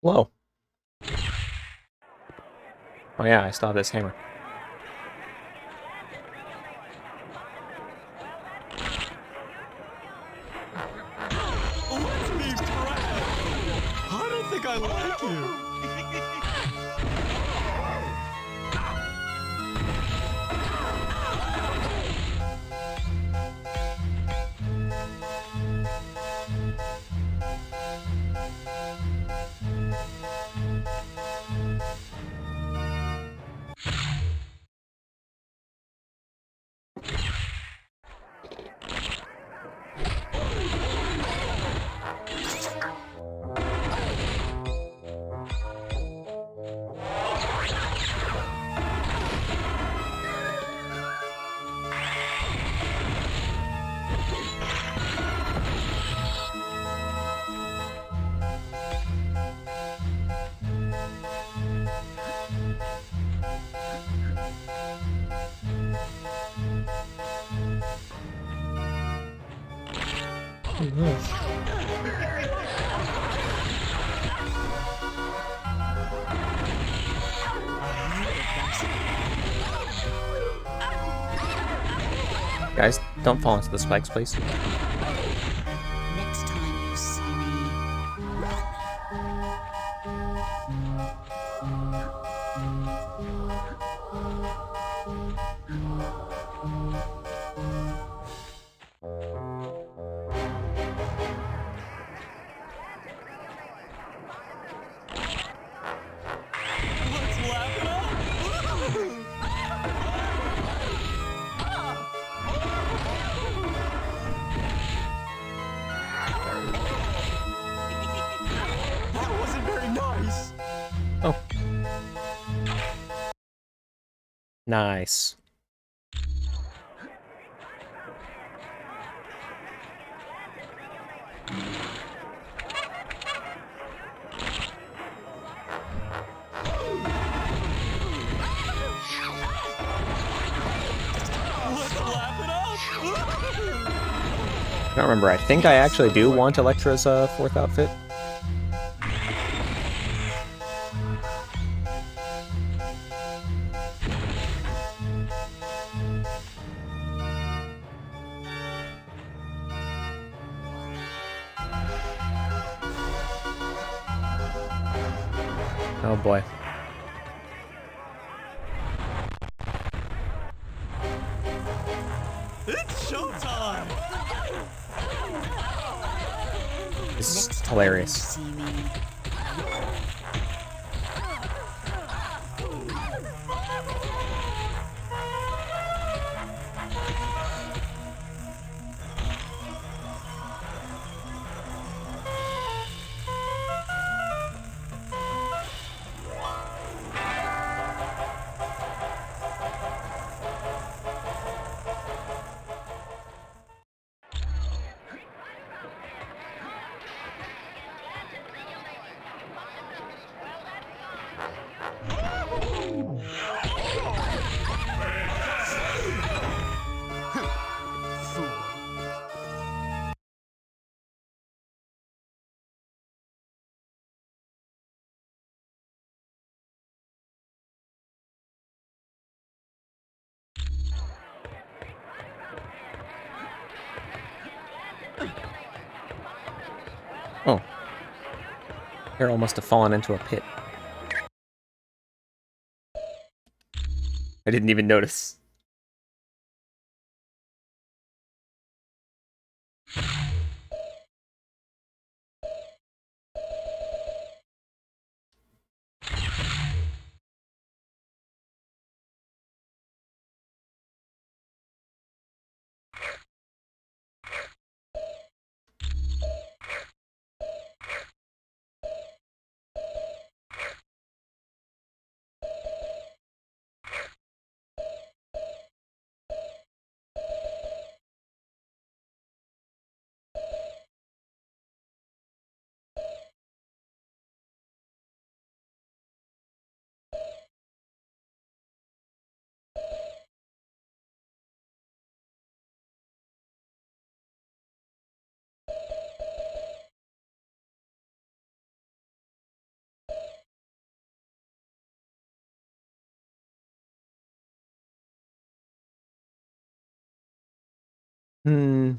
Whoa. Oh yeah, I still have this hammer. Let me pray. I don't think I like you. Guys, don't fall into the spikes, please. Next time you see me, run. Let's laugh it up. That wasn't very nice. Oh. Nice. Let's laugh it up. I don't remember. I think I actually do want Electra's fourth outfit. Oh boy. It's showtime. This is Next time hilarious. you see me, Oh. Harold must have fallen into a pit. I didn't even notice. Hmm.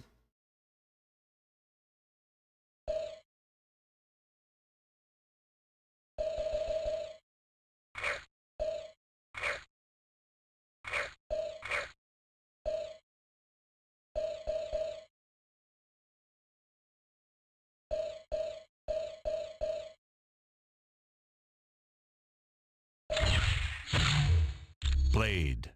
Blade.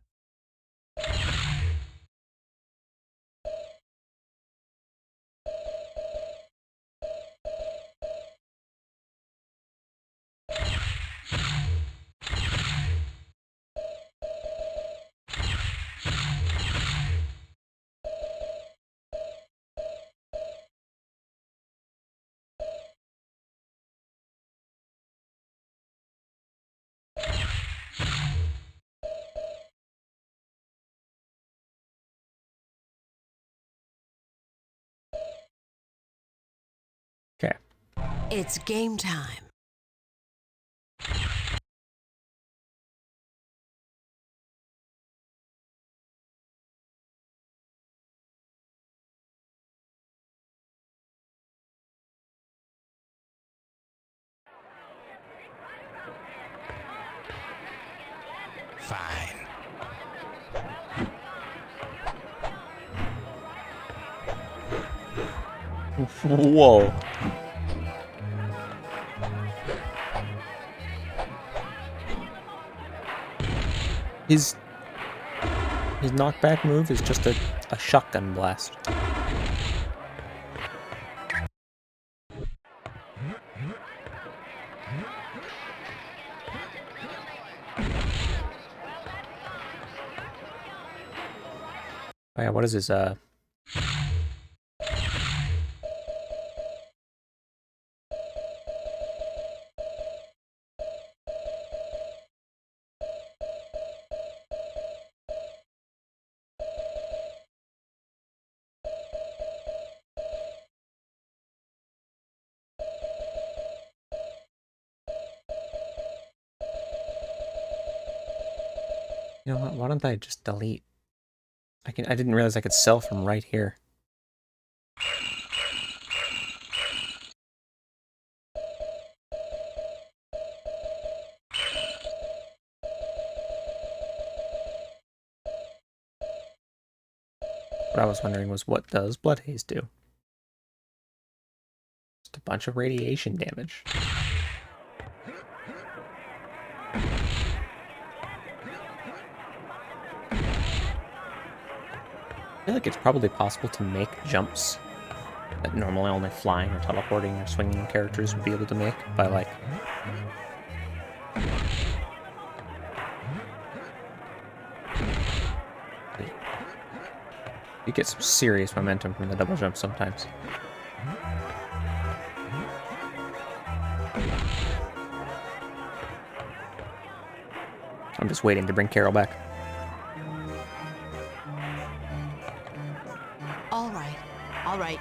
Okay. It's game time. Fine. Whoa. His knockback move is just a shotgun blast. Oh yeah, what is his you know what, why don't I just delete? I didn't realize I could sell from right here. What I was wondering was, what does Blood Haze do? Just a bunch of radiation damage. I feel like it's probably possible to make jumps that normally only flying or teleporting or swinging characters would be able to make by, like, you get some serious momentum from the double jump sometimes. I'm just waiting to bring Carol back. All right. All right.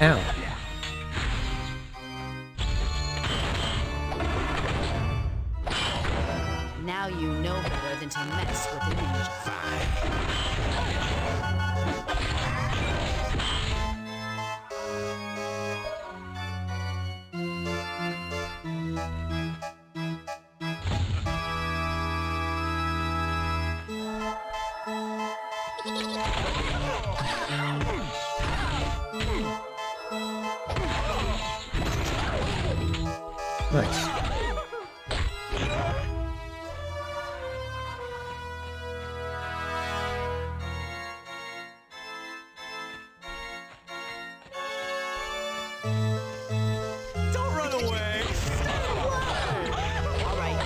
Ow. Now you know better than to mess with a ninja. Nice. Don't run away! All right.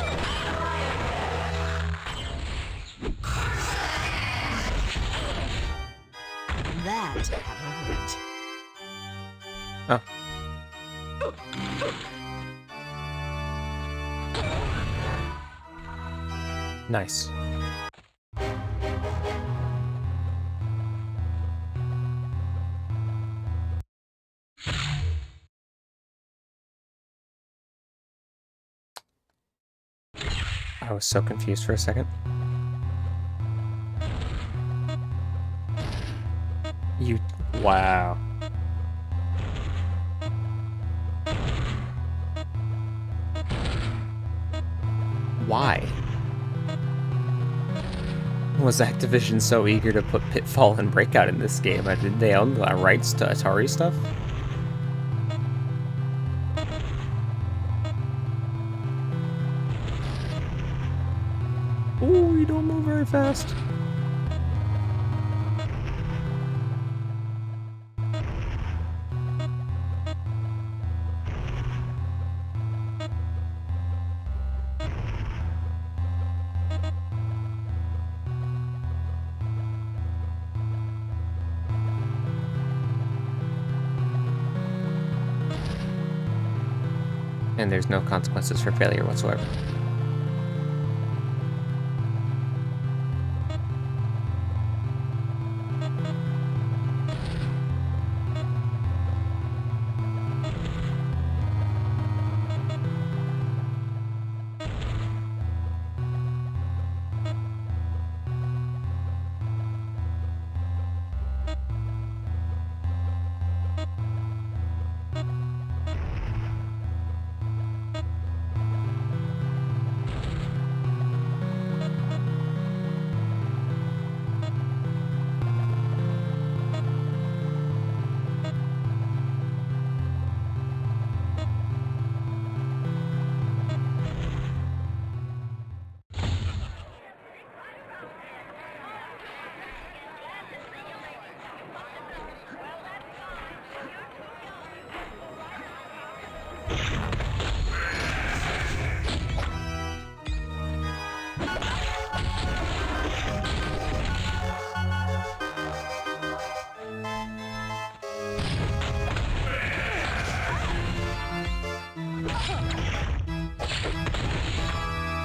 That have a hit. Oh. Nice. I was so confused for a second. You... Wow. Why? Was Activision so eager to put Pitfall and Breakout in this game? Did they own the rights to Atari stuff? Ooh, you don't move very fast. And there's no consequences for failure whatsoever.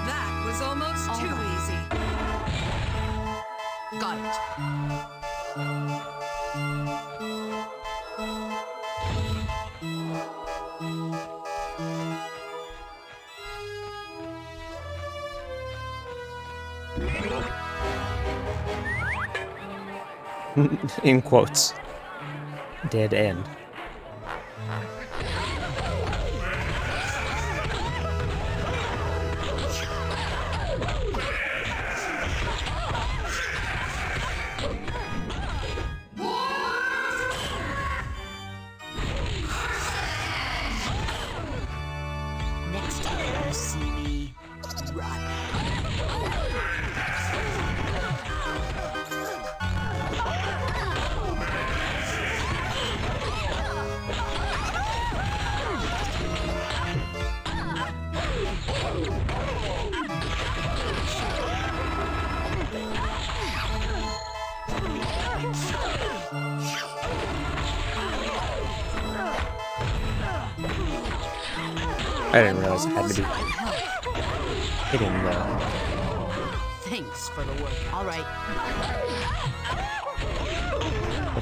That was almost too easy. Got it. In quotes. Dead end. Next time you see me, run. I didn't realize it had to be hitting the... Thanks for the work. All right.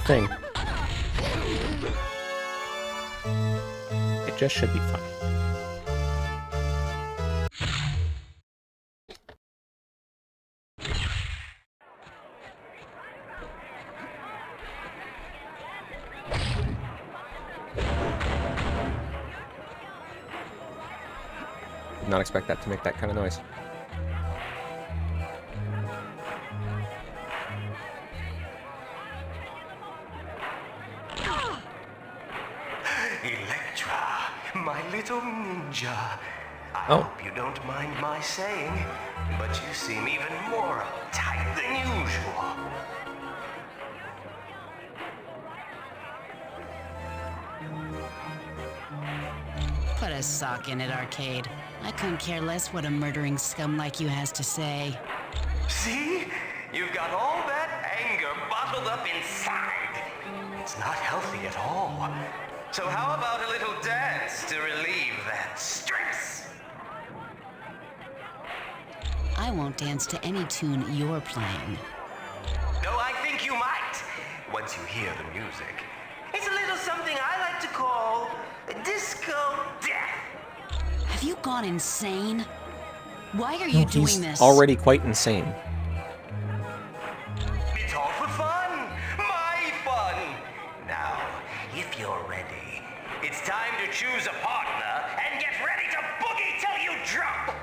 thing. It just should be fun. Did not expect that to make that kind of noise. little ninja. I Oh. hope you don't mind my saying, but you seem even more uptight than usual. Put a sock in it, Arcade. I couldn't care less what a murdering scum like you has to say. See? You've got all that anger bottled up inside. It's not healthy at all. So how about a little dance to relieve that stress? I won't dance to any tune you're playing. No, I think you might, once you hear the music. It's a little something I like to call disco death. Have you gone insane? Why are No, you doing he's this? already quite insane. It's all for fun. My fun. Now, if you're ready, it's time to choose a partner and get ready to boogie till you drop.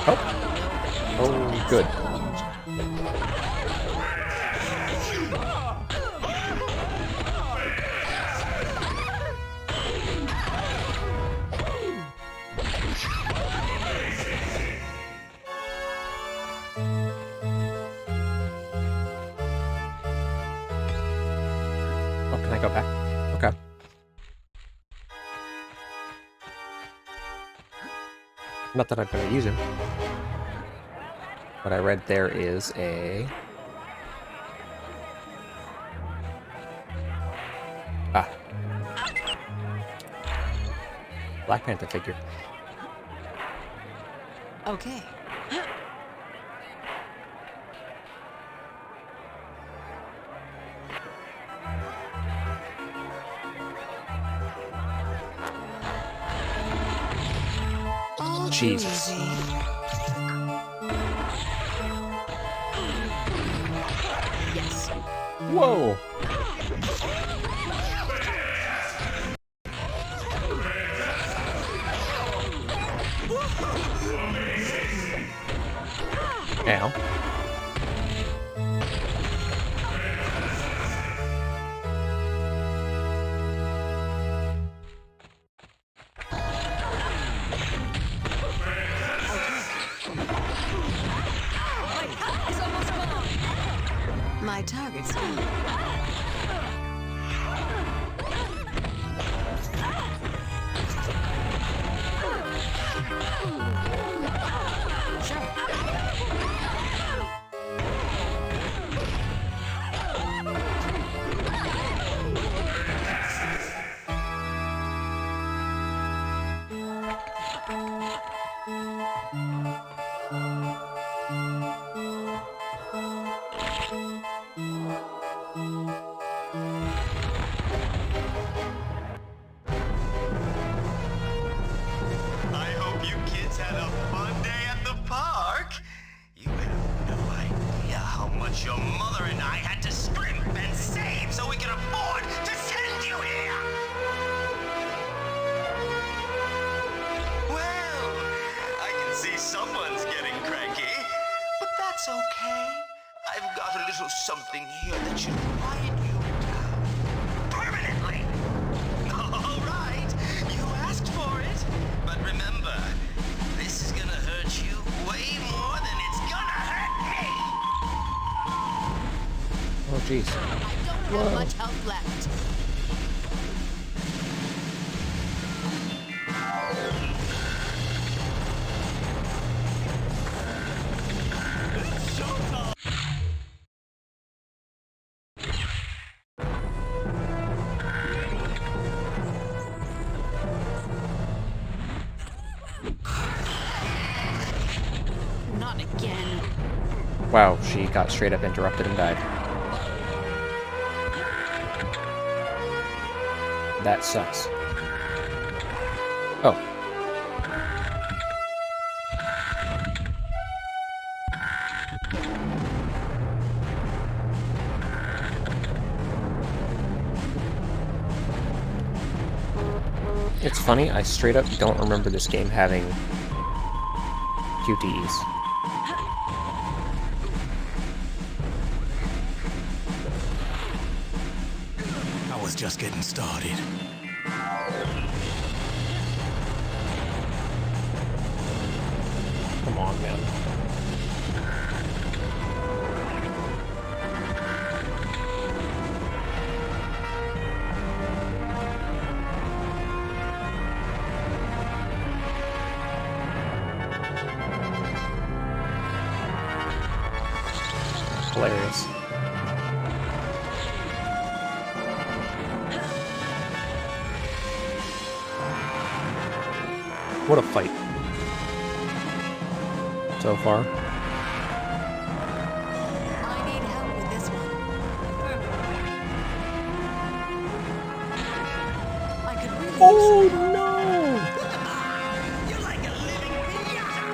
Oh. Oh, good. Oh, can I go back? Okay. Not that I'm gonna use him. What I read there is a... Ah. Black Panther figure. Okay. All Jesus. easy. Yes. Whoa! Ow. My target's gone. I hope you kids had a fun day at the park. You have no idea how much your mother and I had to scrimp and save so we could afford to send you here. Well, I can see someone's getting cranky, but that's okay. I've got a little something here that should quiet you down permanently. All right, you asked for it. But remember, this is gonna hurt you way more than it's gonna hurt me. Oh, jeez. I don't have much health left. Not again. Wow, she got straight up interrupted and died. That sucks. Oh. It's funny, I straight up don't remember this game having QTEs. was just getting started. Come on, man. Hilarious. What a fight so far. I need help with this one. I could really use Oh some help. no! You're like a living piñata.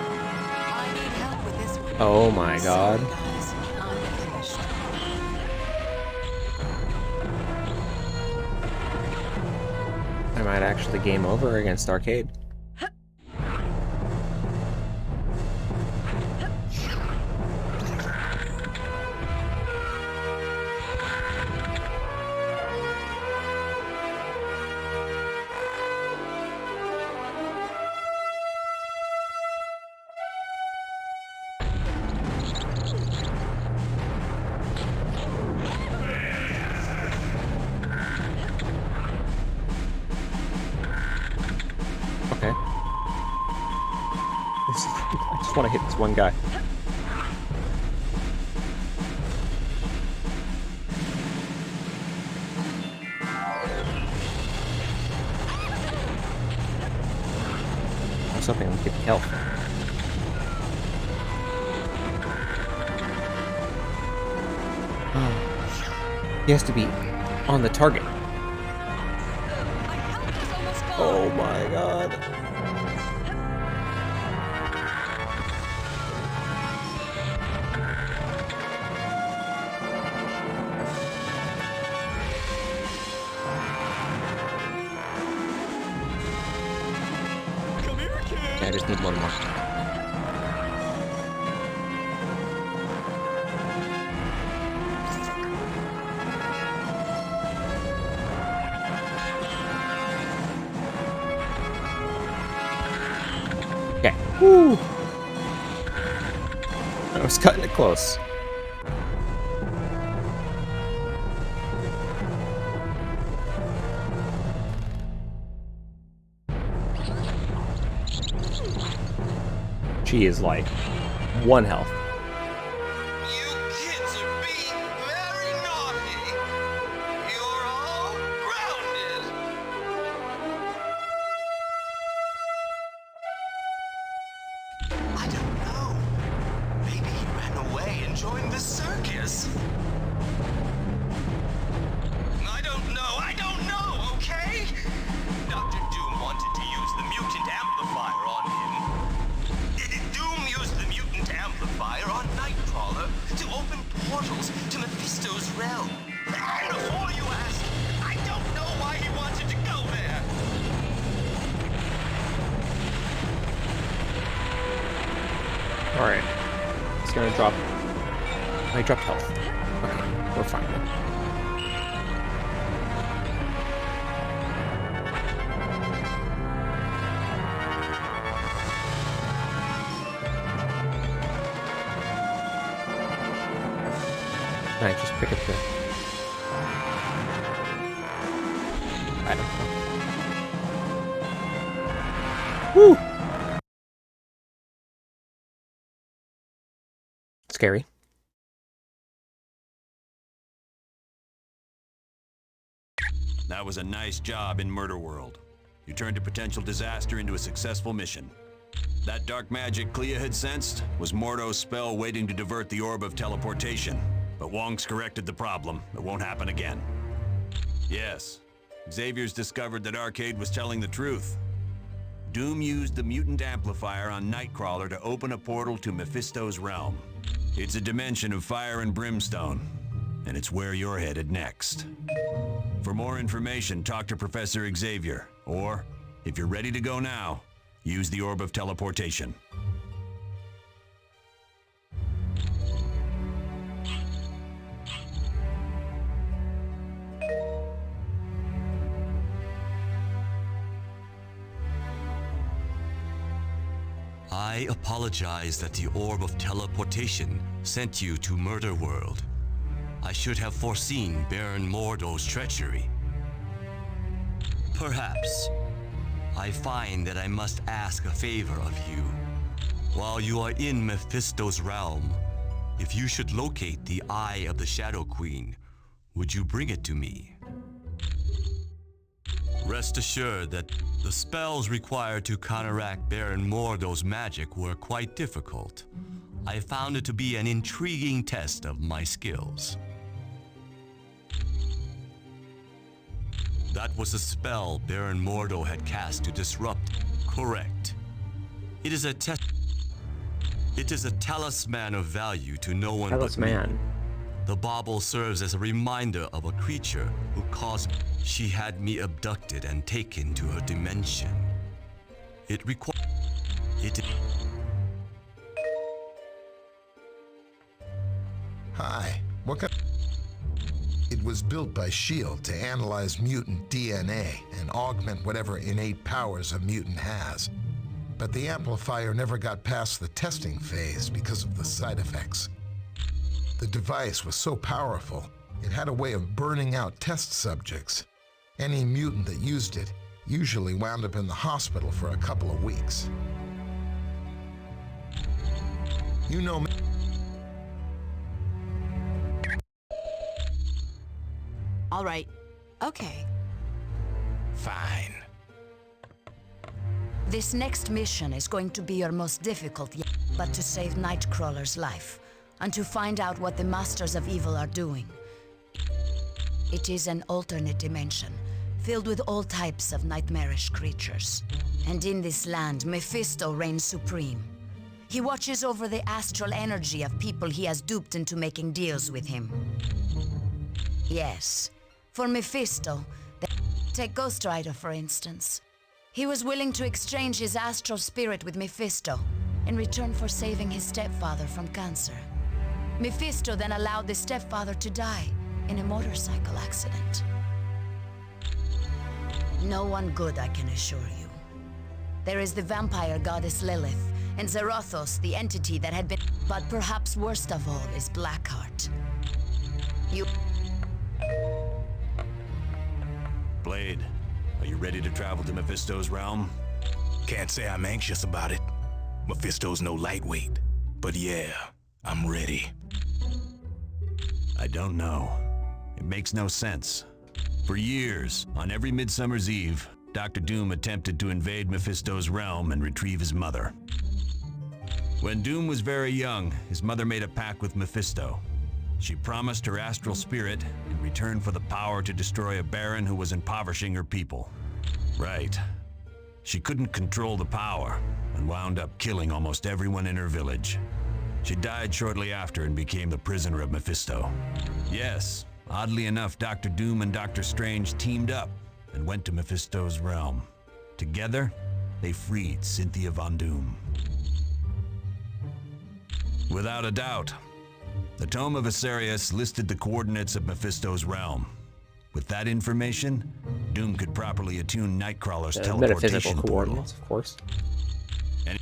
I need help with this one. Oh my god. Sorry, guys. I'm finished. I might actually game over against Arcade. Okay. I just want to hit this one guy. Or something to get the health. He has to be on the target. My health is almost gone. Oh my god. Come here, kid. Yeah, I just need one more. Okay. Woo! I was cutting it close. She is like 1 health. You kids are being very naughty. You're all grounded. I don't know. Maybe he ran away and joined the circus. I don't know, okay? Dr. Doom wanted to use the mutant amplifier on him. Doom used the mutant amplifier on Nightcrawler to open portals to Mephisto's realm. And before you ask, I don't know why he wanted to go there. Alright. It's gonna drop. I dropped health. Okay, we're fine then. Alright, just pick up the... I don't know. Woo! Scary. That was a nice job in Murder World. You turned a potential disaster into a successful mission. That dark magic Clea had sensed was Mordo's spell waiting to divert the orb of teleportation. But Wong's corrected the problem. It won't happen again. Yes, Xavier's discovered that Arcade was telling the truth. Doom used the mutant amplifier on Nightcrawler to open a portal to Mephisto's realm. It's a dimension of fire and brimstone, and it's where you're headed next. For more information, talk to Professor Xavier, or, if you're ready to go now, use the Orb of Teleportation. I apologize that the orb of teleportation sent you to Murder World. I should have foreseen Baron Mordo's treachery. Perhaps. I find that I must ask a favor of you. While you are in Mephisto's realm, if you should locate the Eye of the Shadow Queen, would you bring it to me? Rest assured that the spells required to counteract Baron Mordo's magic were quite difficult. I found it to be an intriguing test of my skills. That was a spell Baron Mordo had cast to disrupt. Correct. It is a talisman of value to no one but me. Talisman. The bauble serves as a reminder of a creature who caused. She had me abducted and taken to her dimension. It required. Hi. What kind? It was built by S.H.I.E.L.D. to analyze mutant DNA and augment whatever innate powers a mutant has. But the amplifier never got past the testing phase because of the side effects. The device was so powerful, it had a way of burning out test subjects. Any mutant that used it usually wound up in the hospital for a couple of weeks. You know me. All right. Okay. Fine. This next mission is going to be your most difficult yet, but to save Nightcrawler's life, and to find out what the Masters of Evil are doing. It is an alternate dimension, filled with all types of nightmarish creatures. And in this land, Mephisto reigns supreme. He watches over the astral energy of people he has duped into making deals with him. Yes, for Mephisto, take Ghost Rider for instance. He was willing to exchange his astral spirit with Mephisto in return for saving his stepfather from cancer. Mephisto then allowed the stepfather to die in a motorcycle accident. No one good, I can assure you. There is the vampire goddess Lilith, and Zarathos, the entity that had been... But perhaps worst of all is Blackheart. You... Blade, are you ready to travel to Mephisto's realm? Can't say I'm anxious about it. Mephisto's no lightweight. But yeah, I'm ready. I don't know. It makes no sense. For years, on every Midsummer's Eve, Dr. Doom attempted to invade Mephisto's realm and retrieve his mother. When Doom was very young, his mother made a pact with Mephisto. She promised her astral spirit in return for the power to destroy a baron who was impoverishing her people. Right. She couldn't control the power and wound up killing almost everyone in her village. She died shortly after and became the prisoner of Mephisto. Yes, oddly enough, Dr. Doom and Dr. Strange teamed up and went to Mephisto's realm. Together, they freed Cynthia Von Doom. Without a doubt, the Tome of Asarius listed the coordinates of Mephisto's realm. With that information, Doom could properly attune Nightcrawler's teleportation metaphysical portal. coordinates, of course. And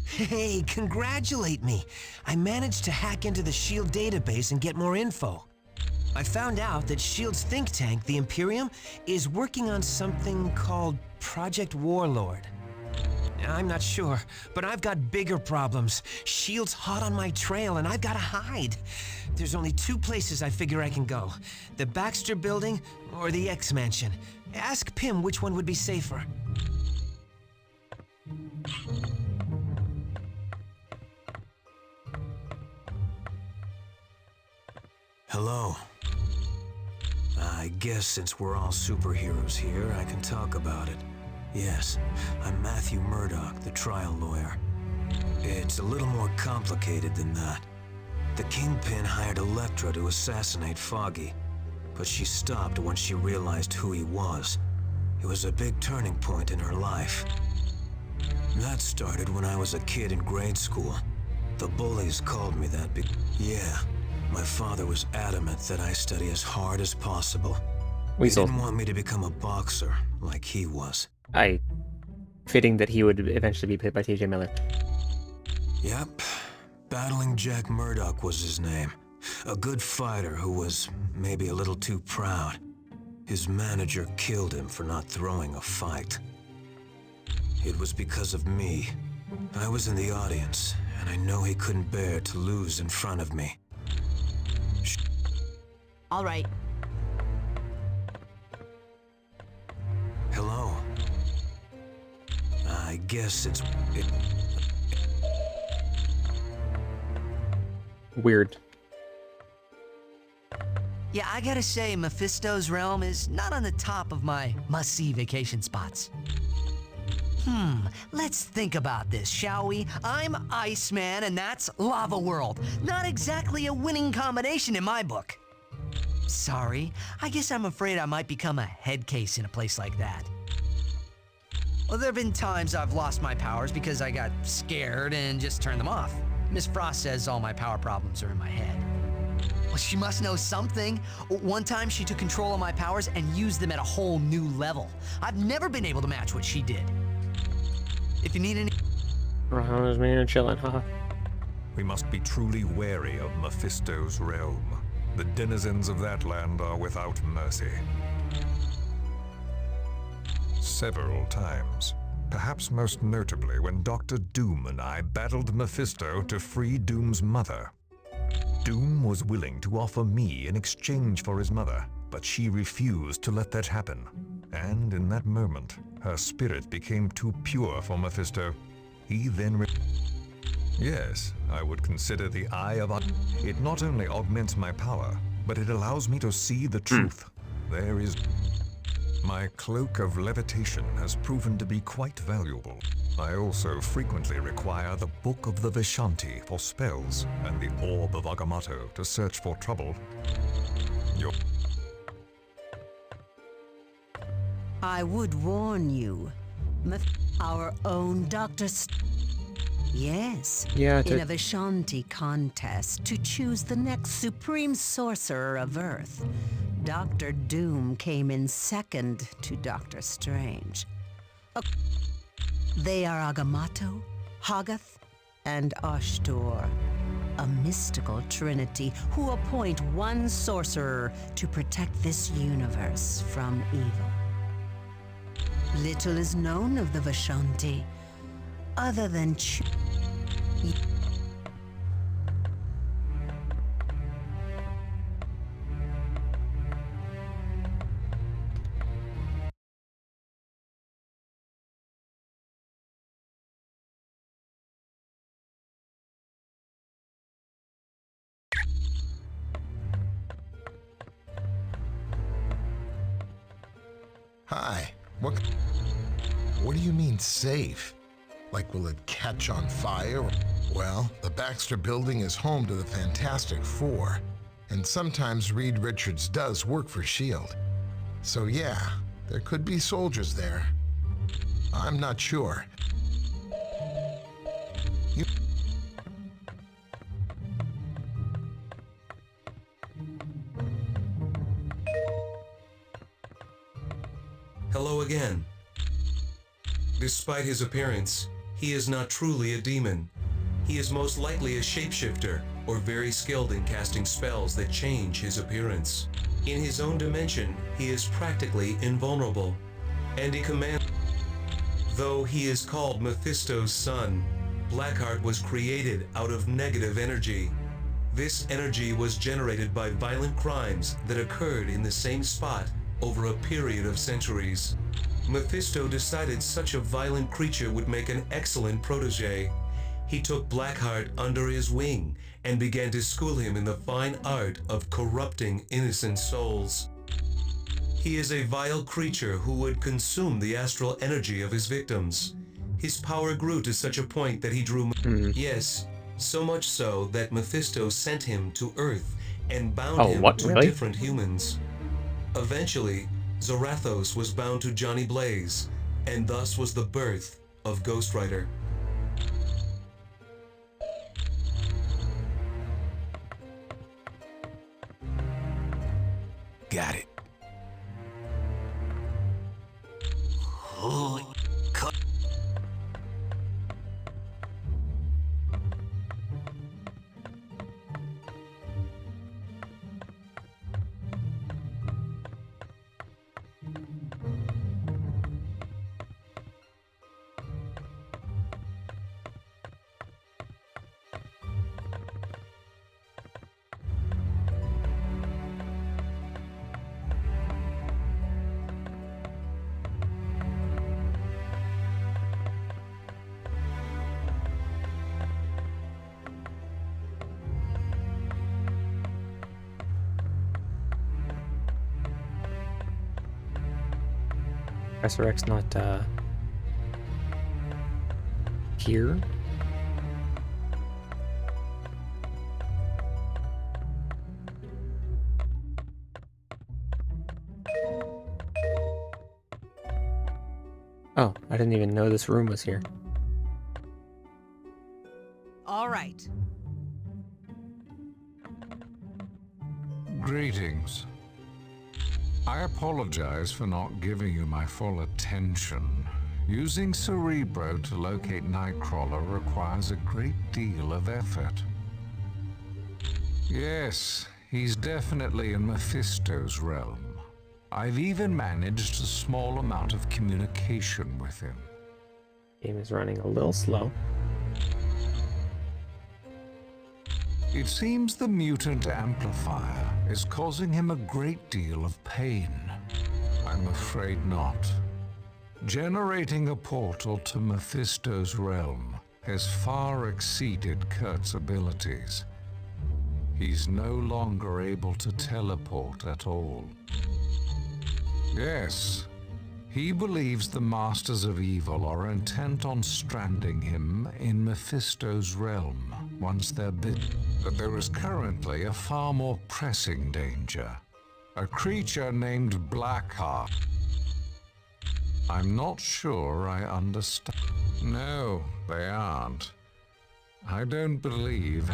Hey, congratulate me. I managed to hack into the S.H.I.E.L.D. database and get more info. I found out that S.H.I.E.L.D.'s think tank, the Imperium, is working on something called Project Warlord. I'm not sure, but I've got bigger problems. S.H.I.E.L.D's hot on my trail and I've got to hide. There's only two places I figure I can go. The Baxter Building or the X-Mansion. Ask Pym which one would be safer. Hello. I guess since we're all superheroes here, I can talk about it. Yes, I'm Matthew Murdoch, the trial lawyer. It's a little more complicated than that. The Kingpin hired Elektra to assassinate Foggy, but she stopped once she realized who he was. It was a big turning point in her life. That started when I was a kid in grade school. The bullies called me that yeah, my father was adamant that I study as hard as possible. Weasel. He didn't want me to become a boxer like he was. Fitting that he would eventually be played by T.J. Miller. Yep. Battling Jack Murdoch was his name. A good fighter who was maybe a little too proud. His manager killed him for not throwing a fight. It was because of me. I was in the audience, and I know he couldn't bear to lose in front of me. All right. Hello. I guess it's... Weird. Yeah, I gotta say, Mephisto's realm is not on the top of my must-see vacation spots. Let's think about this, shall we? I'm Iceman, and that's Lava World. Not exactly a winning combination in my book. Sorry, I guess I'm afraid I might become a head case in a place like that. Well, there have been times I've lost my powers because I got scared and just turned them off. Miss Frost says all my power problems are in my head. Well, she must know something. One time she took control of my powers and used them at a whole new level. I've never been able to match what she did. If you need any... Just me and chilling, haha. We must be truly wary of Mephisto's realm. The denizens of that land are without mercy. Several times. Perhaps most notably when Dr. Doom and I battled Mephisto to free Doom's mother. Doom was willing to offer me in exchange for his mother, but she refused to let that happen. And in that moment, her spirit became too pure for Mephisto. He then Yes, I would consider the Eye of... It not only augments my power, but it allows me to see the truth. There is... My cloak of levitation has proven to be quite valuable. I also frequently require the Book of the Vishanti for spells and the Orb of Agamotto to search for trouble. I would warn you, our own Dr. Yes, Yeah, in a Vishanti contest to choose the next supreme sorcerer of Earth, Dr. Doom came in second to Dr. Strange. They are Agamotto, Hoggoth, and Ashtor, a mystical trinity who appoint one sorcerer to protect this universe from evil. Little is known of the Vishanti, other than Hi. What do you mean safe? Like, will it catch on fire? Well, the Baxter Building is home to the Fantastic Four, and sometimes Reed Richards does work for S.H.I.E.L.D. So yeah, there could be soldiers there. I'm not sure. Hello again. Despite his appearance, he is not truly a demon. He is most likely a shapeshifter, or very skilled in casting spells that change his appearance. In his own dimension, he is practically invulnerable, and he commands... Though he is called Mephisto's son, Blackheart was created out of negative energy. This energy was generated by violent crimes that occurred in the same spot over a period of centuries. Mephisto decided such a violent creature would make an excellent protege. He took Blackheart under his wing and began to school him in the fine art of corrupting innocent souls. He is a vile creature who would consume the astral energy of his victims. His power grew to such a point that he drew... Yes, so much so that Mephisto sent him to Earth and bound him to different humans. Eventually, Zarathos was bound to Johnny Blaze, and thus was the birth of Ghost Rider. Professor X not here? Oh, I didn't even know this room was here. All right. Greetings. I apologize for not giving you my full attention. Using Cerebro to locate Nightcrawler requires a great deal of effort. Yes, he's definitely in Mephisto's realm. I've even managed a small amount of communication with him. Game is running a little slow. It seems the mutant amplifier is causing him a great deal of pain. I'm afraid not. Generating a portal to Mephisto's realm has far exceeded Kurt's abilities. He's no longer able to teleport at all. Yes, he believes the Masters of Evil are intent on stranding him in Mephisto's realm once they're bitten. But there is currently a far more pressing danger. A creature named Blackheart. I'm not sure I understand. No, they aren't. I don't believe.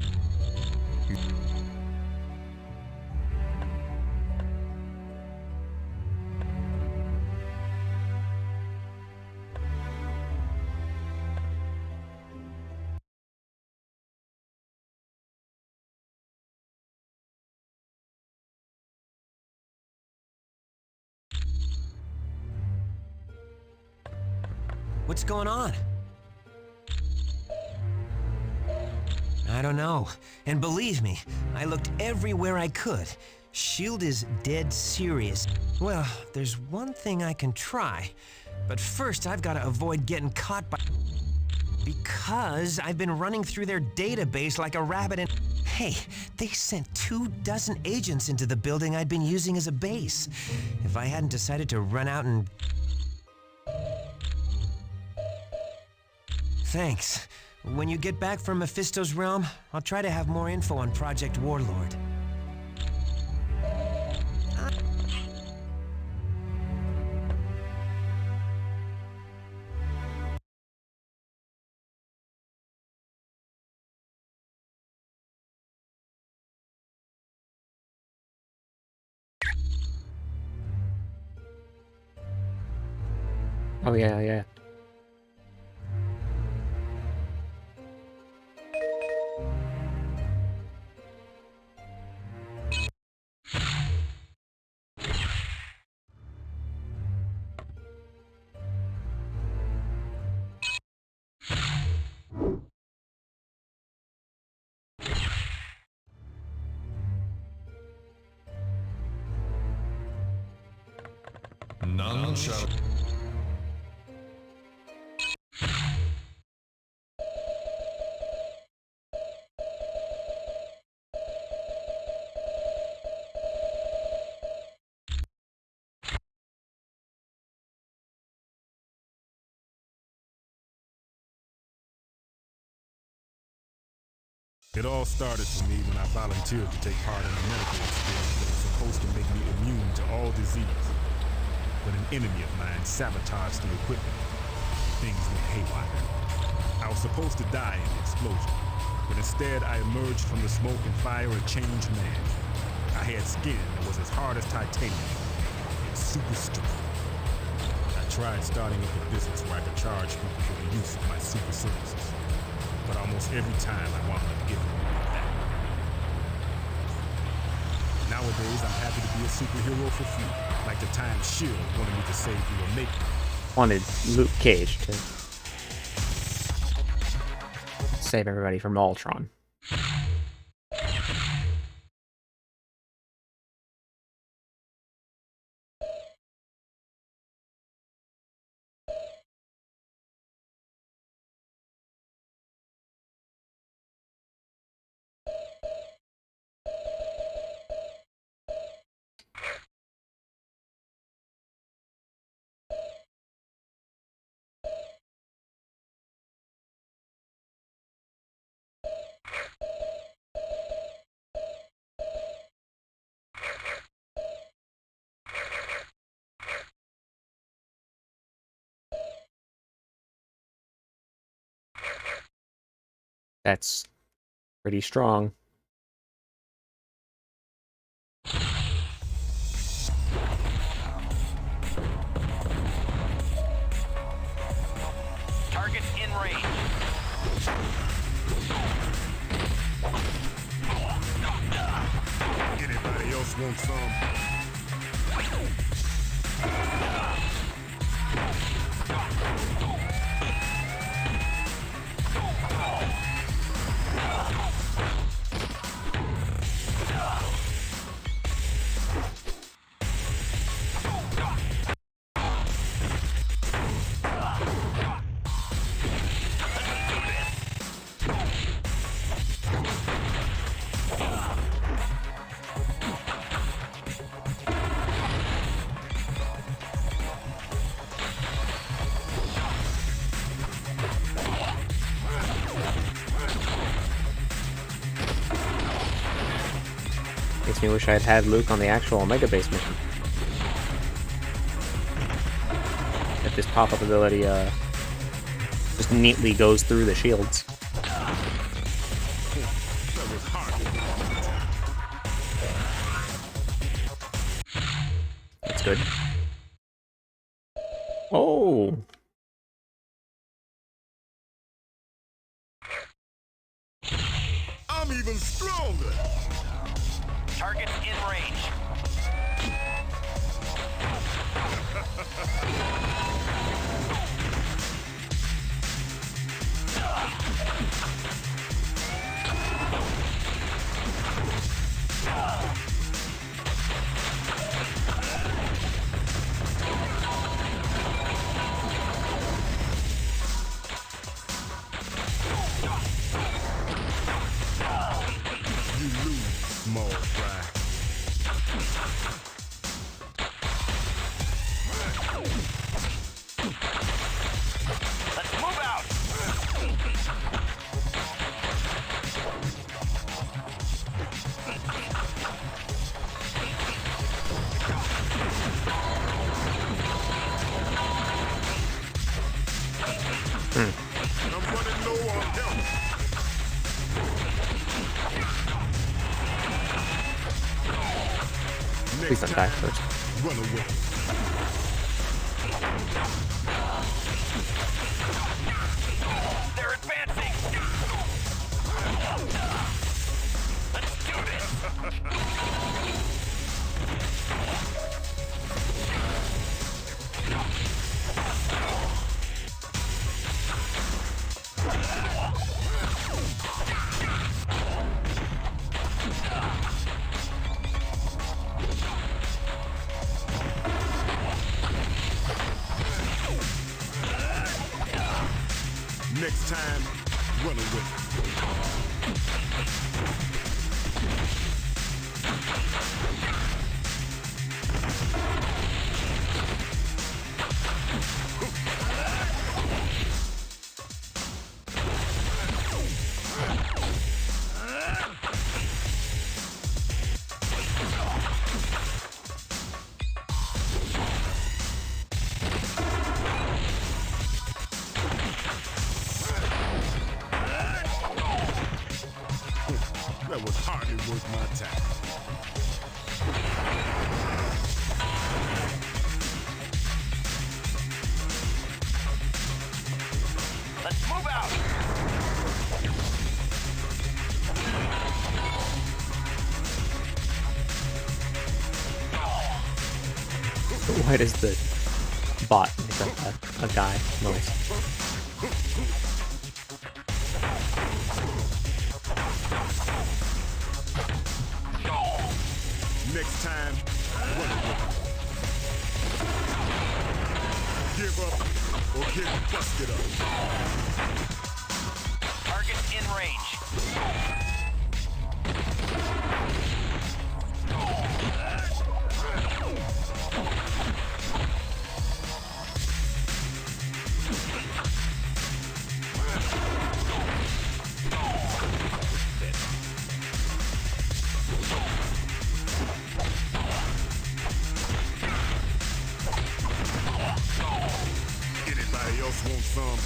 What's going on? I don't know. And believe me, I looked everywhere I could. S.H.I.E.L.D. is dead serious. Well, there's one thing I can try. But first, I've got to avoid getting caught by... Because I've been running through their database like a rabbit and... Hey, they sent 24 agents into the building I'd been using as a base. If I hadn't decided to run out and... Thanks. When you get back from Mephisto's realm, I'll try to have more info on Project Warlord. Oh yeah. None shall... It all started for me when I volunteered to take part in a medical experiment that was supposed to make me immune to all disease. But an enemy of mine sabotaged the equipment. Things went haywire. I was supposed to die in the explosion, but instead I emerged from the smoke and fire a changed man. I had skin that was as hard as titanium and super stupid. I tried starting up a business where I could charge people for the use of my super services. But almost every time I wound up giving them back. Nowadays, I'm happy to be a superhero for free. Like the time S.H.I.E.L.D. wanted me to save you or make me. Wanted Luke Cage to save everybody from Ultron. That's pretty strong. Target in range. Anybody else want some? Makes me wish I'd had Luke on the actual Omega Base mission. If this pop-up ability just neatly goes through the shields. That's good. Oh! I'm even stronger! Target in range. You lose, small fry. Let's move out. I'm running low on health. Please don't die first. Run away. They're advancing. Let's do this. Next time, run away. That was hardly worth my time. Let's move out. Why does the bot make like a guy noise? Next time, run it. Give up or get busted up. Target in range. Anybody else want some?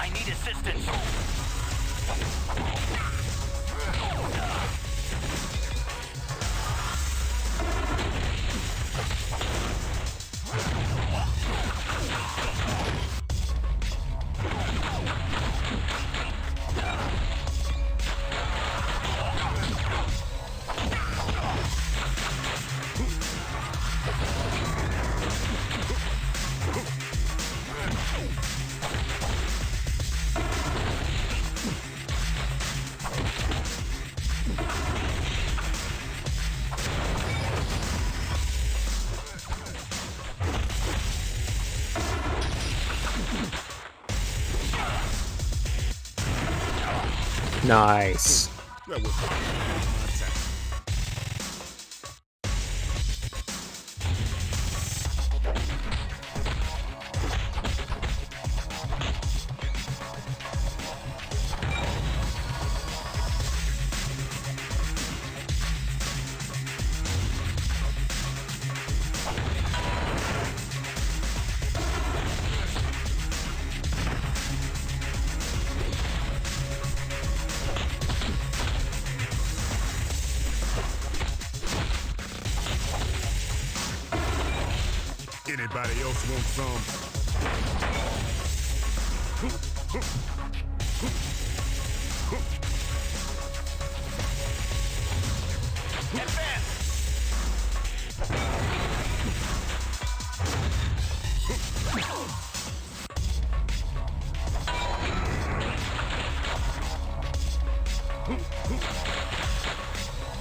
I need assistance. Nice. That was my attack. Anybody else want some?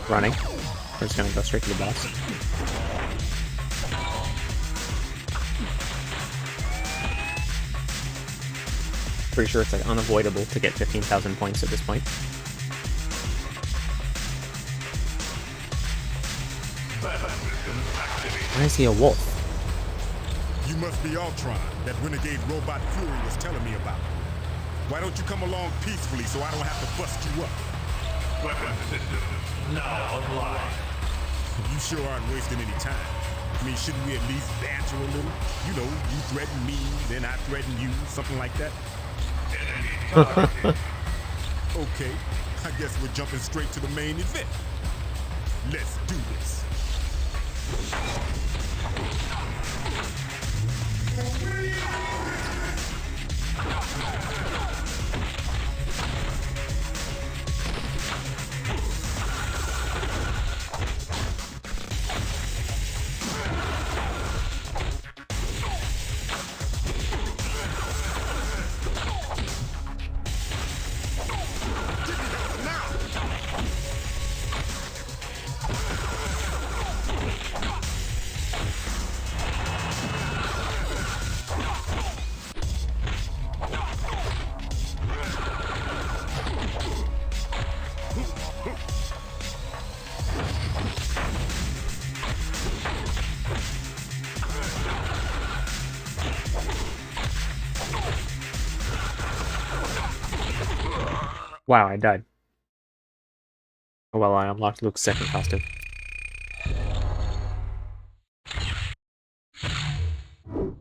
Running. We're just gonna go straight to the boss. Pretty sure it's like unavoidable to get 15,000 points at this point. Why is he a wolf? You must be Ultron, that renegade robot Fury was telling me about. Why don't you come along peacefully so I don't have to bust you up? Weapon system now online. You sure aren't wasting any time. I mean, shouldn't we at least banter a little? You know, you threaten me, then I threaten you, something like that. Okay, I guess we're jumping straight to the main event. Let's do this. Wow, I died. Oh well, I unlocked Luke's second costume. Oh,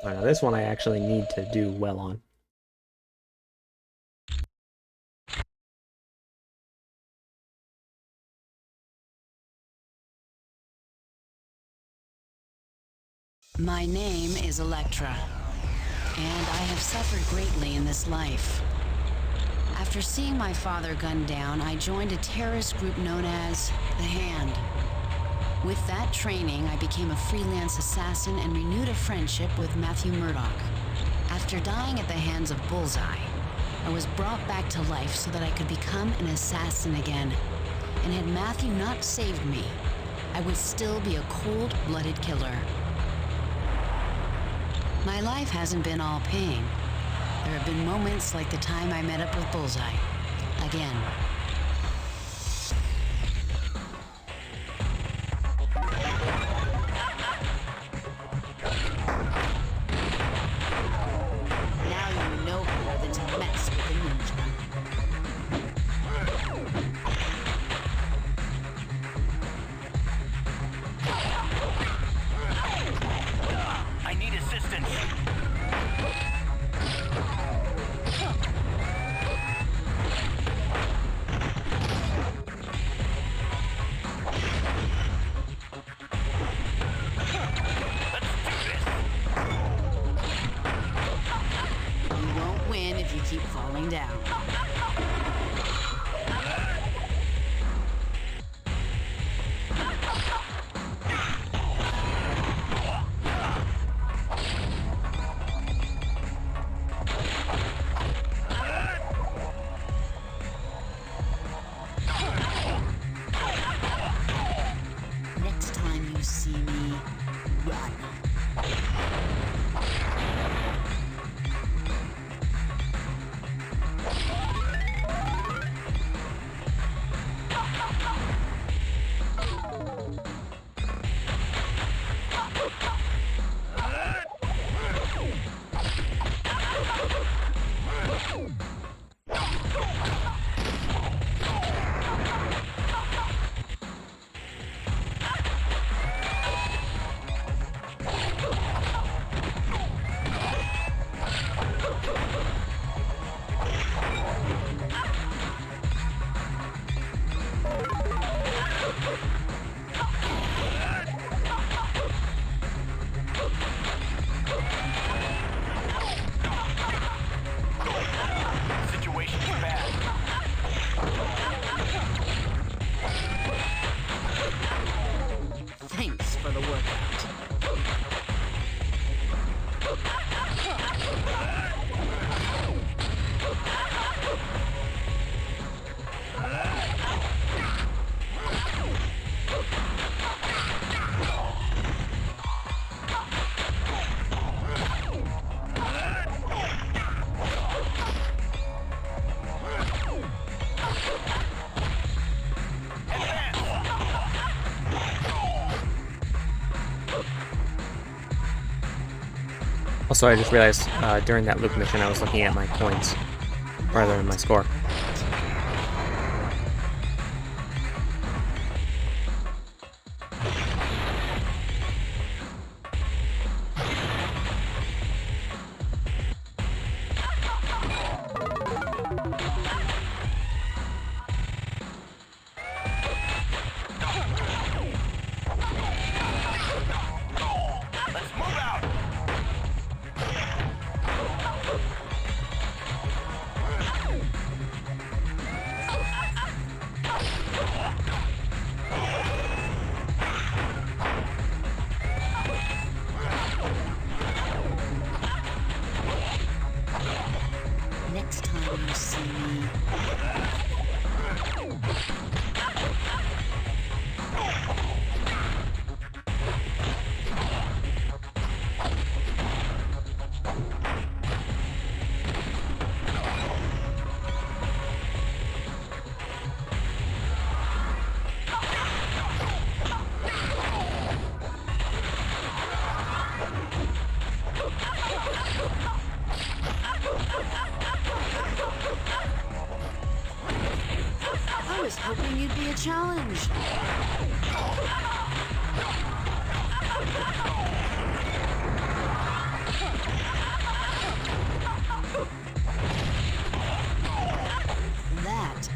now this one I actually need to do well on. My name is Electra, and I have suffered greatly in this life. After seeing my father gunned down, I joined a terrorist group known as The Hand. With that training, I became a freelance assassin and renewed a friendship with Matthew Murdoch. After dying at the hands of Bullseye, I was brought back to life so that I could become an assassin again. And had Matthew not saved me, I would still be a cold-blooded killer. My life hasn't been all pain. There have been moments like the time I met up with Bullseye. Again. Now you know better than to mess with the ninja. I need assistance. You won't win if you keep falling down. Next time you see me, run. Situation's bad. Thanks for the workout. Also, I just realized during that Luke mission I was looking at my coins, rather than my score. Let's move out. challenge. That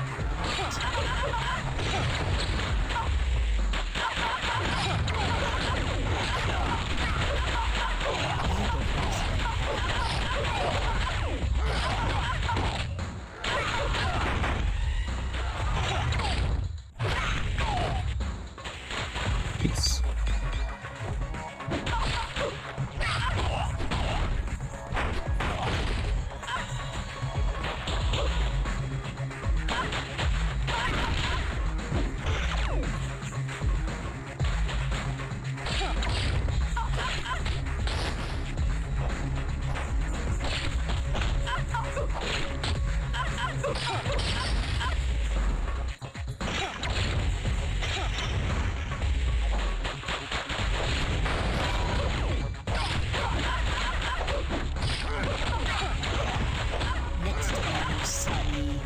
Peace. next time you see me,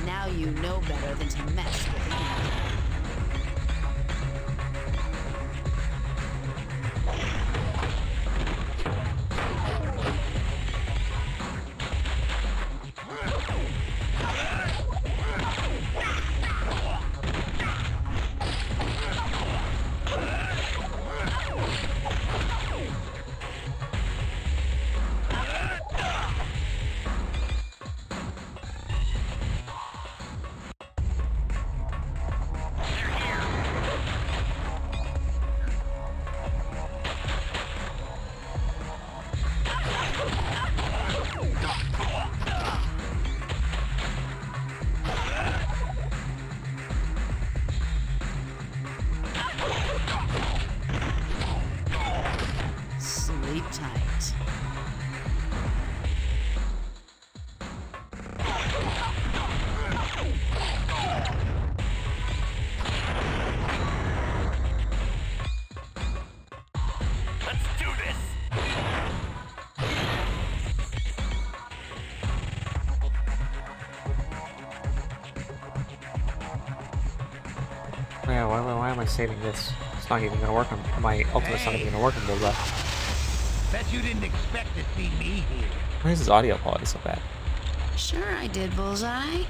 now you know better than to mess with me. Sleep tight. Let's do this! Yeah, why am I saving this? It's not even gonna work on my ultimate's not even gonna work on Bullseye. Bet you didn't expect to see me here. Why is his audio quality so bad? Sure I did, Bullseye.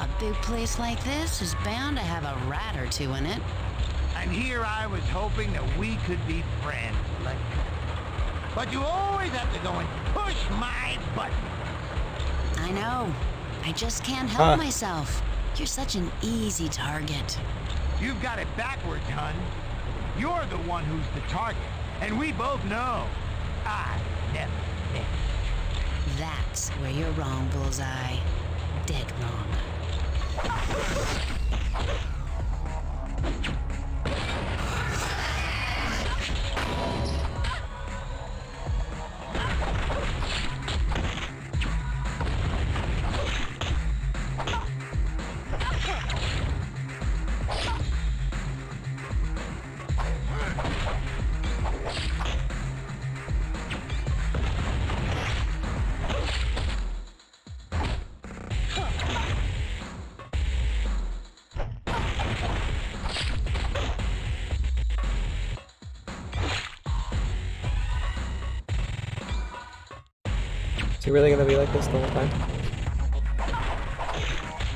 A big place like this is bound to have a rat or two in it. And here I was hoping that we could be friends, like. But you always have to go and push my button. I know. I just can't help myself. You're such an easy target. You've got it backwards, hun. You're the one who's the target, and we both know. I never did. That's where you're wrong, Bullseye. Dead wrong. he really gonna be like this the whole time?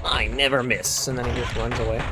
I never miss, and then he just runs away.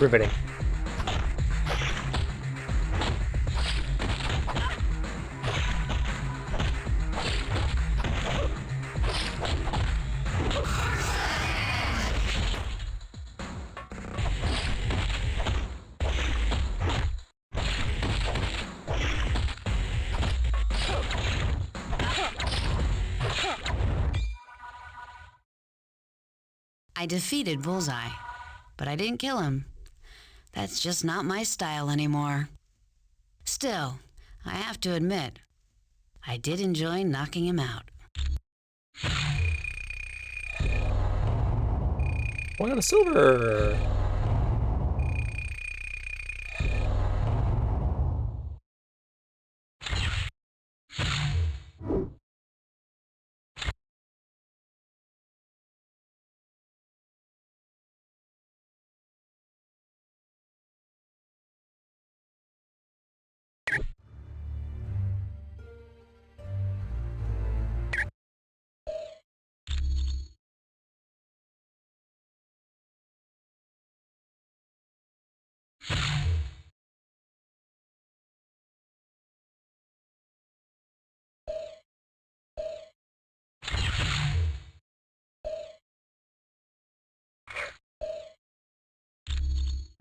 Riveting. I defeated Bullseye, but I didn't kill him. That's just not my style anymore. Still, I have to admit, I did enjoy knocking him out. One out of silver!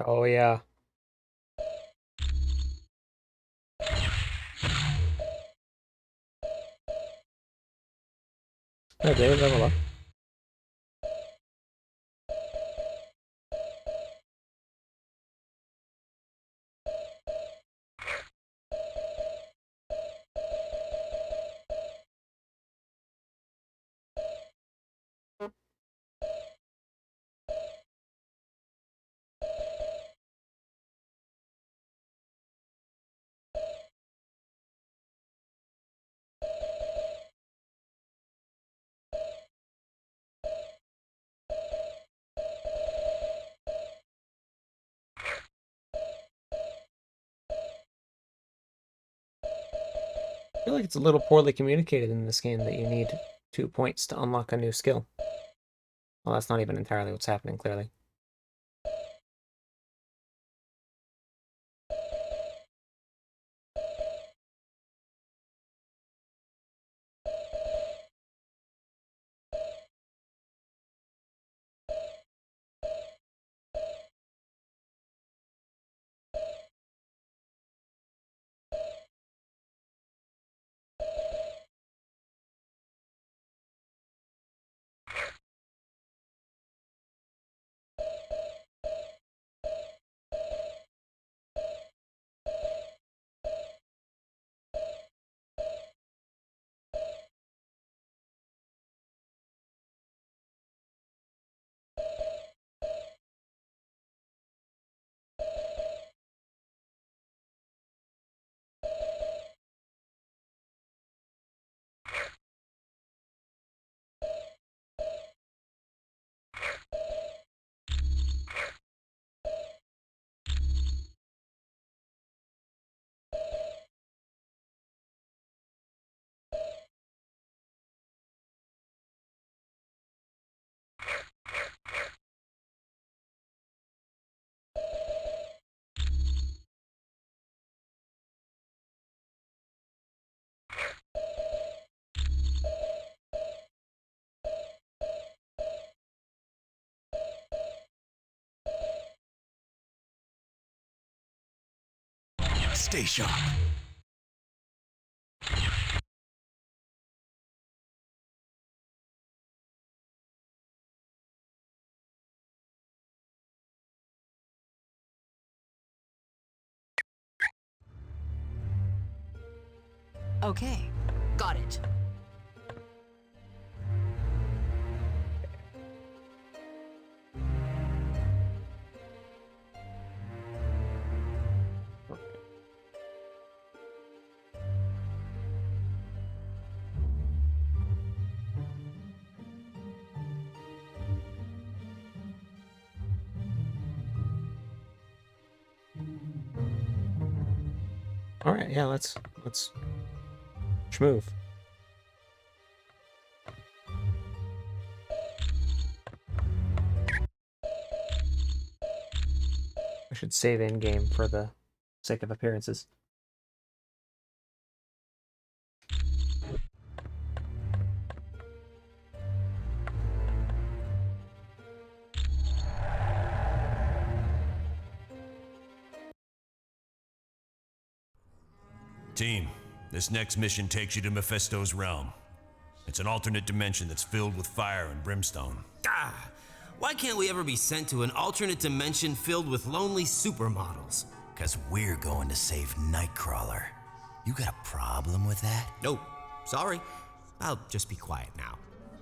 Oh yeah. Oh, did they level up? I feel like it's a little poorly communicated in this game that you need 2 points to unlock a new skill. Well, that's not even entirely what's happening, clearly. Stay sharp. Okay, got it. All right, yeah, let's move. I should save in game for the sake of appearances. Team, this next mission takes you to Mephisto's realm. It's an alternate dimension that's filled with fire and brimstone. Ah, why can't we ever be sent to an alternate dimension filled with lonely supermodels? 'Cause we're going to save Nightcrawler. You got a problem with that? Nope, sorry. I'll just be quiet now.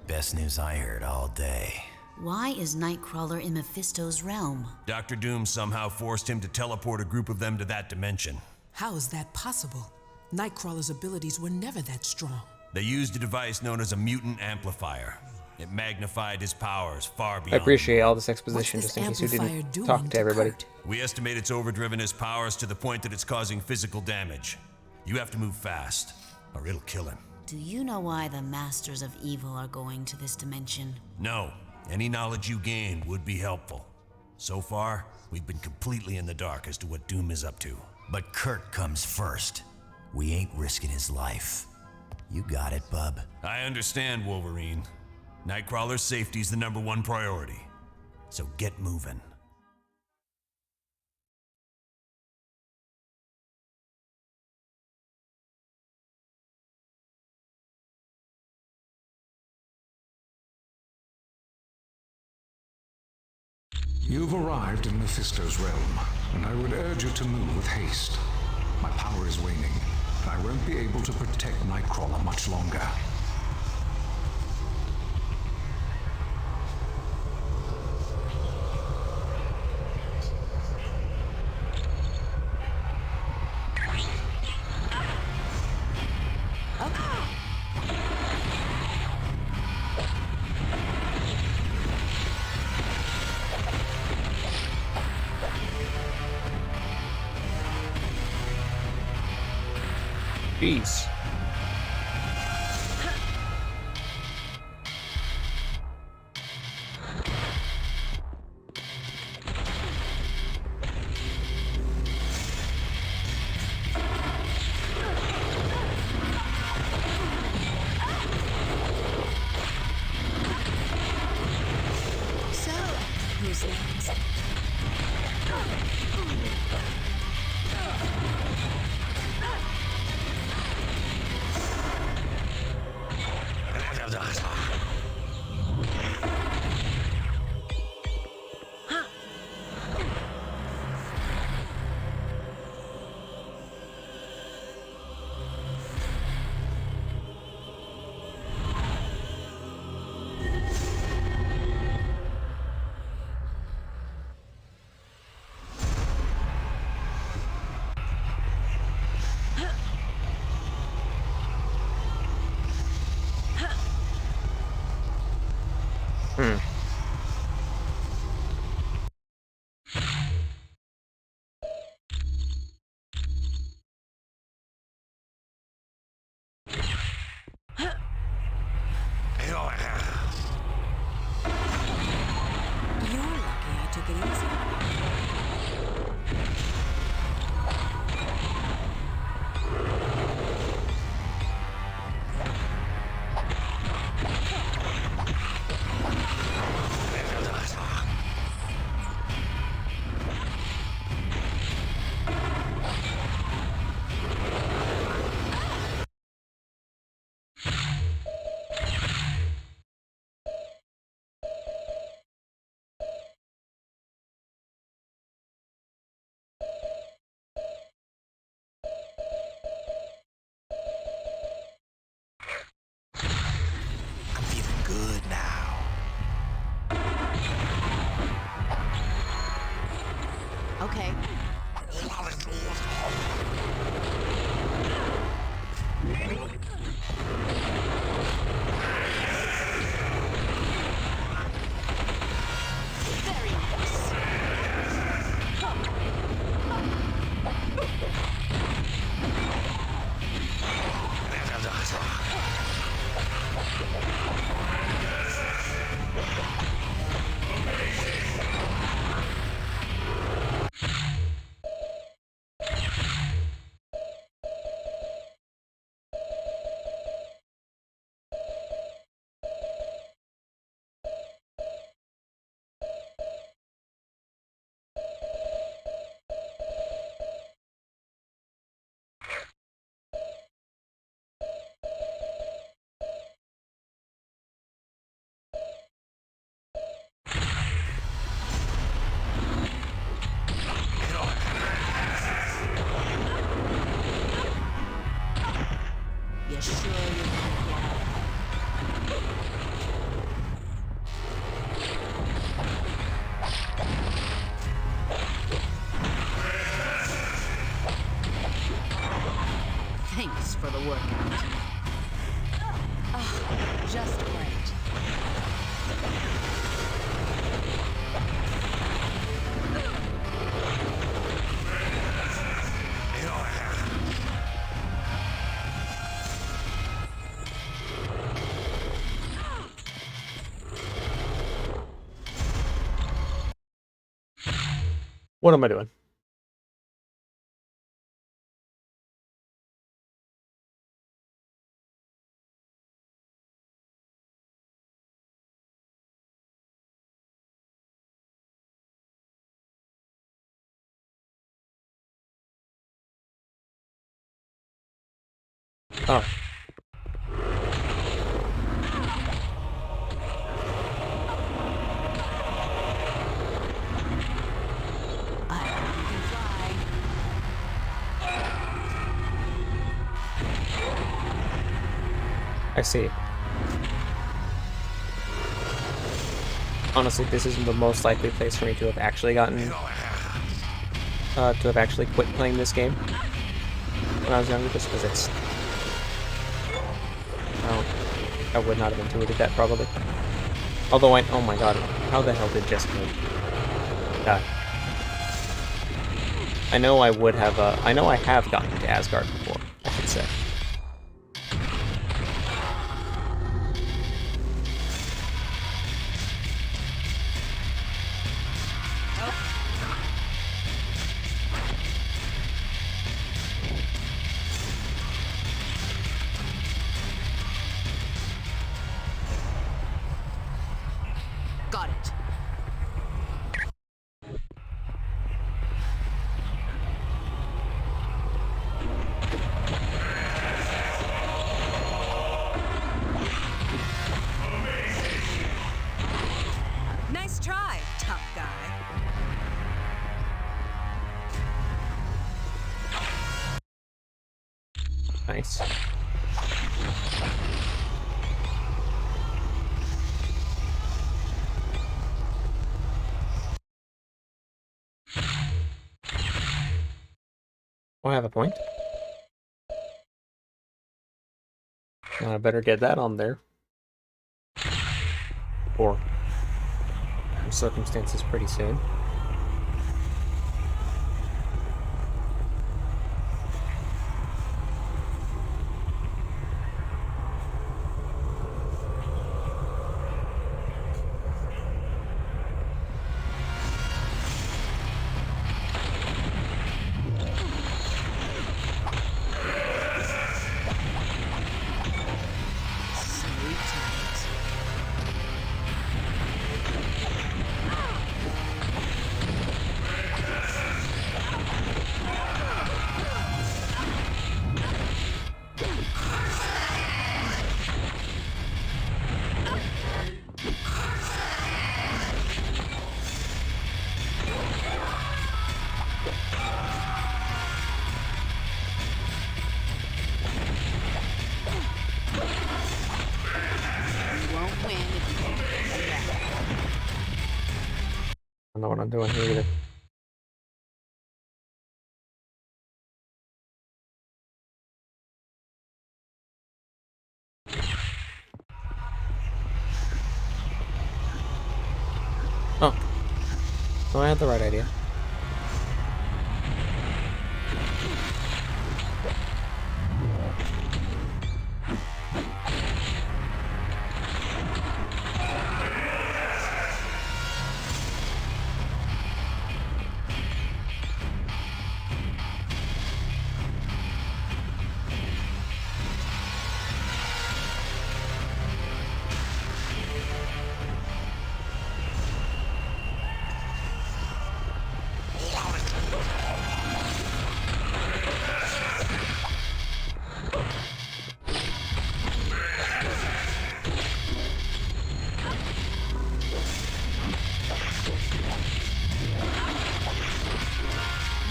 Best news I heard all day. Why is Nightcrawler in Mephisto's realm? Dr. Doom somehow forced him to teleport a group of them to that dimension. How is that possible? Nightcrawler's abilities were never that strong. They used a device known as a mutant amplifier. It magnified his powers far beyond. I appreciate all this exposition just in case you didn't talk to everybody. We estimate it's overdriven his powers to the point that it's causing physical damage. You have to move fast, or it'll kill him. Do you know why the Masters of Evil are going to this dimension? No. Any knowledge you gain would be helpful. So far, we've been completely in the dark as to what Doom is up to. But Kurt comes first. We ain't risking his life. You got it, bub. I understand, Wolverine. Nightcrawler's safety's the #1 priority. So get moving. You've arrived in Mephisto's realm, and I would urge you to move with haste. My power is waning, and I won't be able to protect Nightcrawler much longer. Jeez. So, who's next? Okay. Very nice. You sure you're gonna get out? Thanks for the workout. Oh, just great. What am I doing? Oh. I see. Honestly, this is the most likely place for me to have actually gotten to have actually quit playing this game when I was younger, just because it's I would not have intuited that probably. Although oh my god, how the hell did Jessica die? I know I would have I know I have gotten to Asgard before, I should say. Got it. Nice try, tough guy. Nice. Oh, I have a point. I better get that on there. Or circumstances pretty soon. I don't know what I'm doing here either. Oh. So I had the right idea.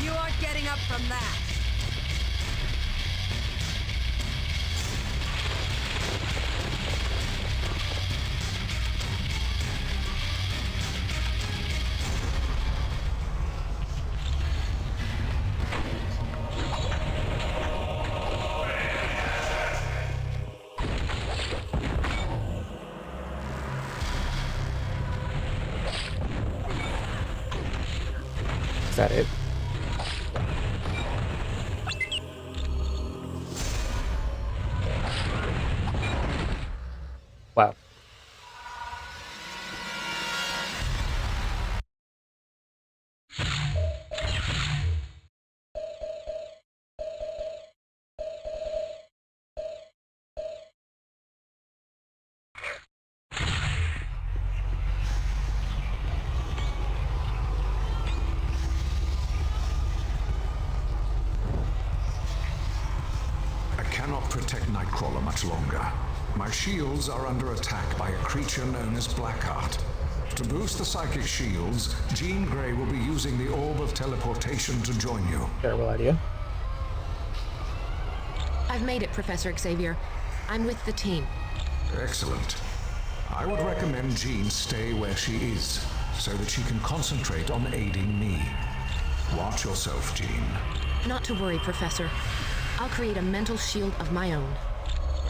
You aren't getting up from that. Is that it? Wow. I cannot protect Nightcrawler much longer. My shields are under attack by a creature known as Blackheart. To boost the psychic shields, Jean Grey will be using the Orb of Teleportation to join you. Terrible idea. I've made it, Professor Xavier. I'm with the team. Excellent. I would recommend Jean stay where she is, so that she can concentrate on aiding me. Watch yourself, Jean. Not to worry, Professor. I'll create a mental shield of my own.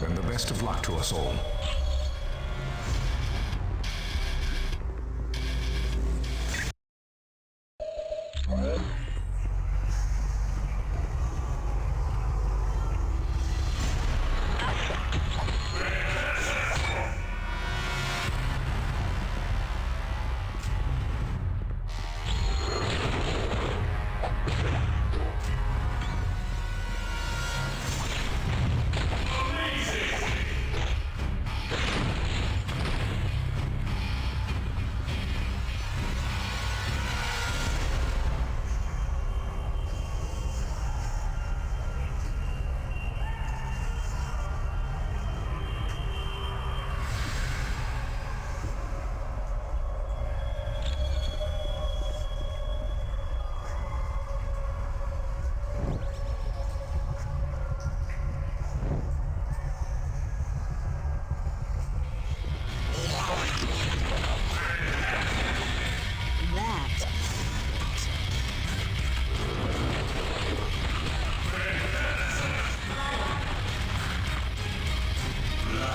Then the best of luck to us all.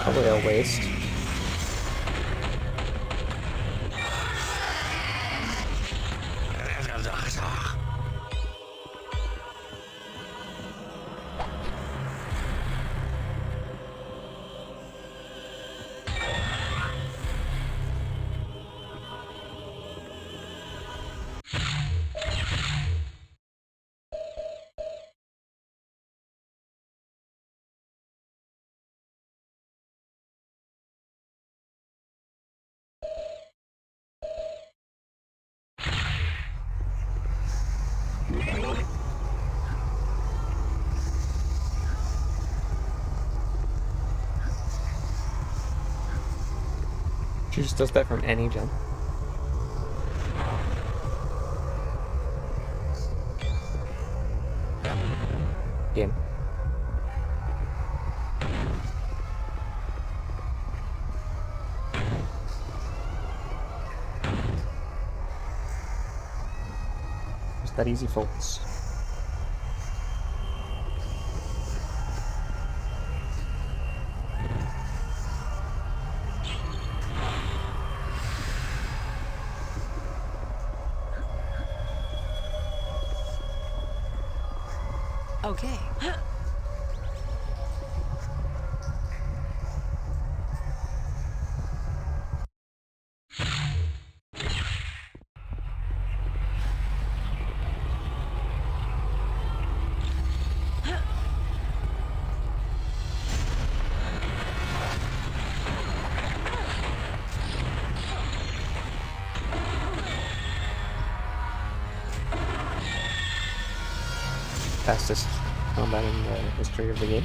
Probably a waste. She just does that from any jump. Game. Just that easy focus. Okay. Fastest combat in the history of the game.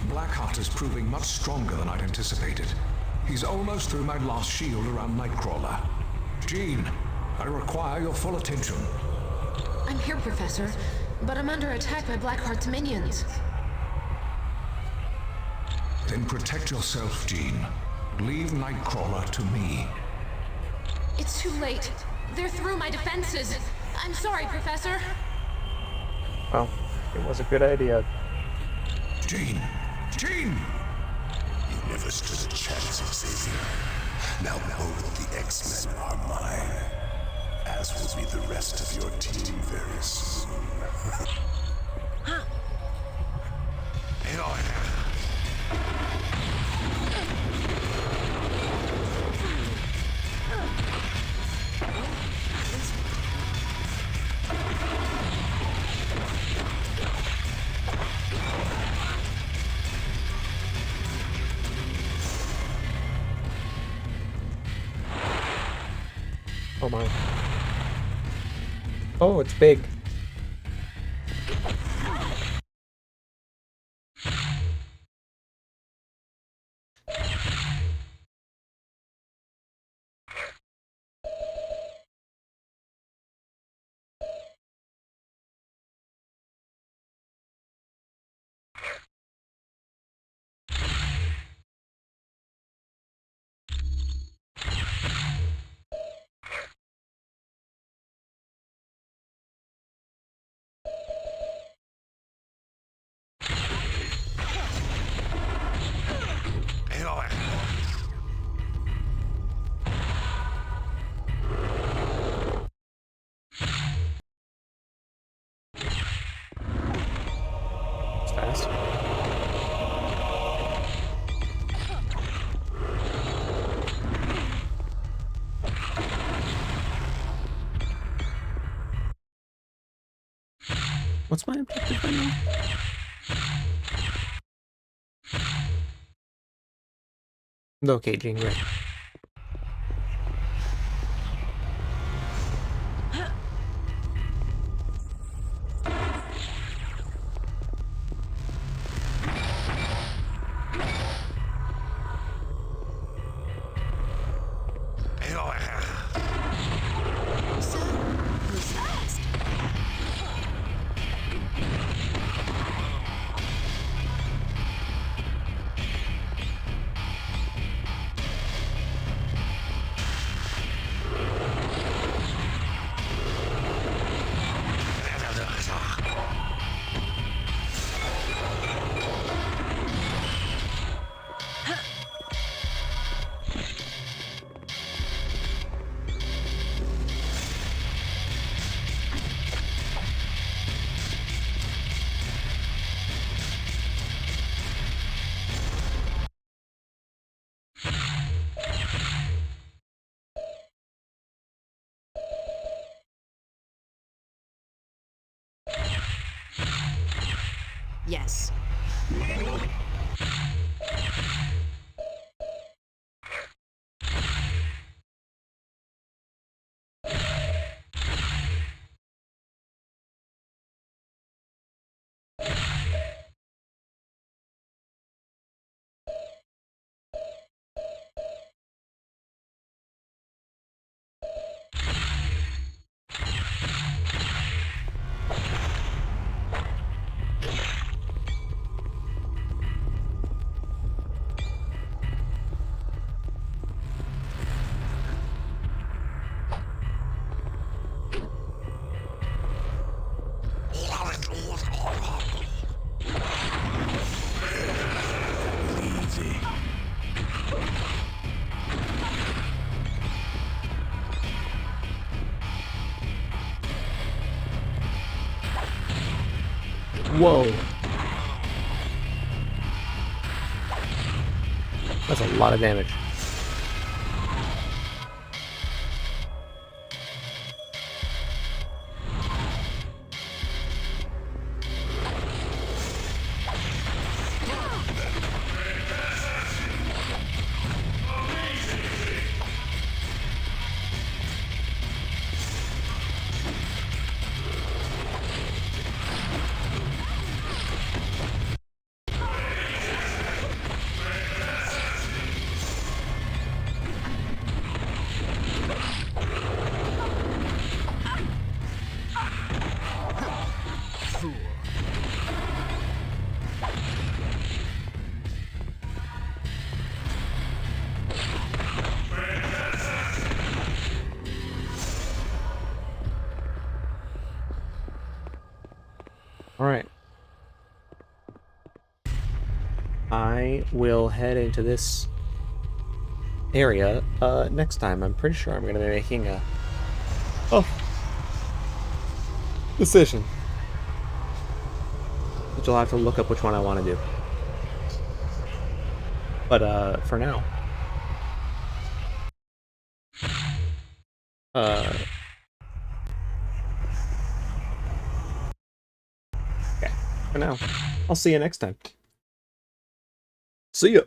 Blackheart is proving much stronger than I'd anticipated. He's almost through my last shield around Nightcrawler. Jean, I require your full attention. I'm here, Professor, but I'm under attack by Blackheart's minions. Then protect yourself, Jean. Leave Nightcrawler to me. It's too late. They're through my defenses. I'm sorry, Professor. Well, it was a good idea. Jean! Jean! You never stood a chance, Xavier. Now both the X-Men are mine, as will be the rest of your team very soon. Oh my. Oh, it's big. It's fast. What's my objective right now? Locating, right. Yes. Easy. Whoa. That's a lot of damage. Alright. I will head into this area next time. I'm pretty sure I'm going to be making a decision. But you'll have to look up which one I want to do. But for now, okay. For now, I'll see you next time. See ya.